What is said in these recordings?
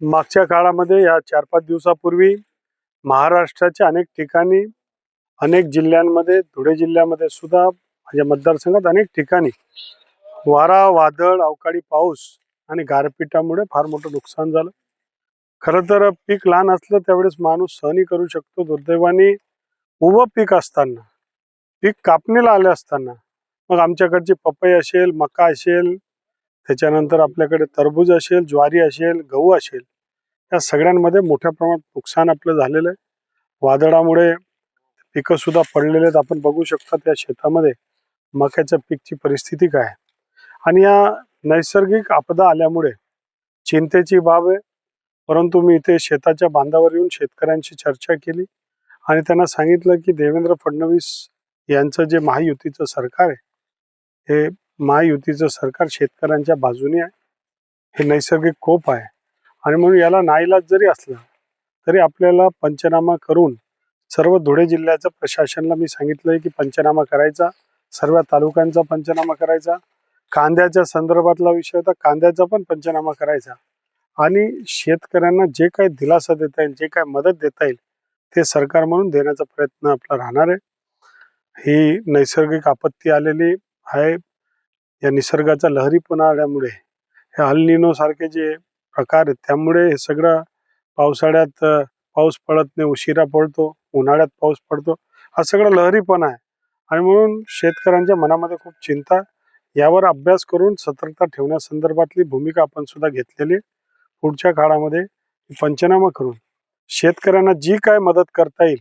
मागच्या काळामध्ये या 4-5 दिवसापूर्वी महाराष्ट्राच्या अनेक ठिकाणी, अनेक जिल्ह्यांमध्ये, धुळे जिल्ह्यामध्ये सुद्धा माझ्या मतदारसंघात अनेक ठिकाणी वारा, वादळ, अवकाळी पाऊस आणि गारपिटामुळे फार मोठं नुकसान झालं. खरं तर पीक लहान असलं त्यावेळेस माणूस सहनही करू शकतो. दुर्दैवाने उभं पीक असताना, पीक कापणीला आले असताना, मग आमच्याकडची पपई असेल, मका असेल, त्याच्यानंतर आपल्याकडे टरबूज असेल, ज्वारी असेल, गहू असेल, या सगळ्यांमध्ये मोठ्या प्रमाणात नुकसान आपलं झालेलं आहे. वादळामुळे पिकं सुद्धा पडलेले आहेत. आपण बघू शकता त्या शेतामध्ये मक्याच्या पीकची परिस्थिती काय आहे. आणि या नैसर्गिक आपदा आल्यामुळे चिंतेची बाब आहे. परंतु मी इथे शेताच्या बांधावर येऊन शेतकऱ्यांशी चर्चा केली आणि त्यांना सांगितलं की देवेंद्र फडणवीस यांचं जे महायुतीचं सरकार आहे, हे महायुतीचं सरकार शेतकऱ्यांच्या बाजूने आहे. हे नैसर्गिक कोप आहे आणि म्हणून याला नाईलाज जरी असला तरी आपल्याला पंचनामा करून सर्व धुळे जिल्ह्याचं प्रशासनाला मी सांगितलंय की पंचनामा करायचा, सर्व तालुक्यांचा पंचनामा करायचा, कांद्याच्या संदर्भातला विषय होता, कांद्याचा पण पंचनामा करायचा आणि शेतकऱ्यांना जे काही दिलासा देता येईल, जे काही मदत देता येईल ते सरकार म्हणून देण्याचा प्रयत्न आपला राहणार आहे. ही नैसर्गिक आपत्ती आलेली आहे. या निसर्गाचा लहरीपणा आल्यामुळे हे अल निनो सारखे जे प्रकार आहेत त्यामुळे हे सगळं पावसाळ्यात पाऊस पडत नाही, उशिरा पडतो, उन्हाळ्यात पाऊस पडतो, हा सगळा लहरीपणा आहे. आणि म्हणून शेतकऱ्यांच्या मनामध्ये खूप चिंता आहे. यावर अभ्यास करून सतर्कता ठेवण्यासंदर्भातली भूमिका आपण सुद्धा घेतलेली. पुढच्या काळामध्ये पंचनामा करून शेतकऱ्यांना जी काय मदत करता येईल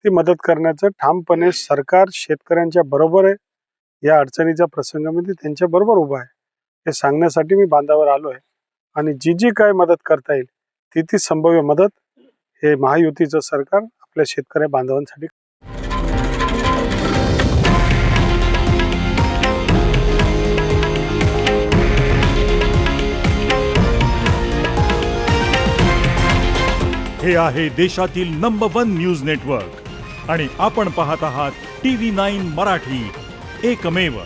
ती मदत करण्याचं ठामपणे सरकार शेतकऱ्यांच्या बरोबर आहे. या अडचणीच्या प्रसंगामध्ये त्यांच्या बरोबर उभा आहे हे सांगण्यासाठी मी बांधावर आलो आहे. आणि जी जी काय मदत करता येईल ती संभाव्य मदत हे महायुतीचं सरकार आपल्या शेतकरी बांधवांसाठी. हे आहे देशातील नंबर 1 न्यूज नेटवर्क आणि आपण पाहत आहात TV9 मराठी, एकमेव.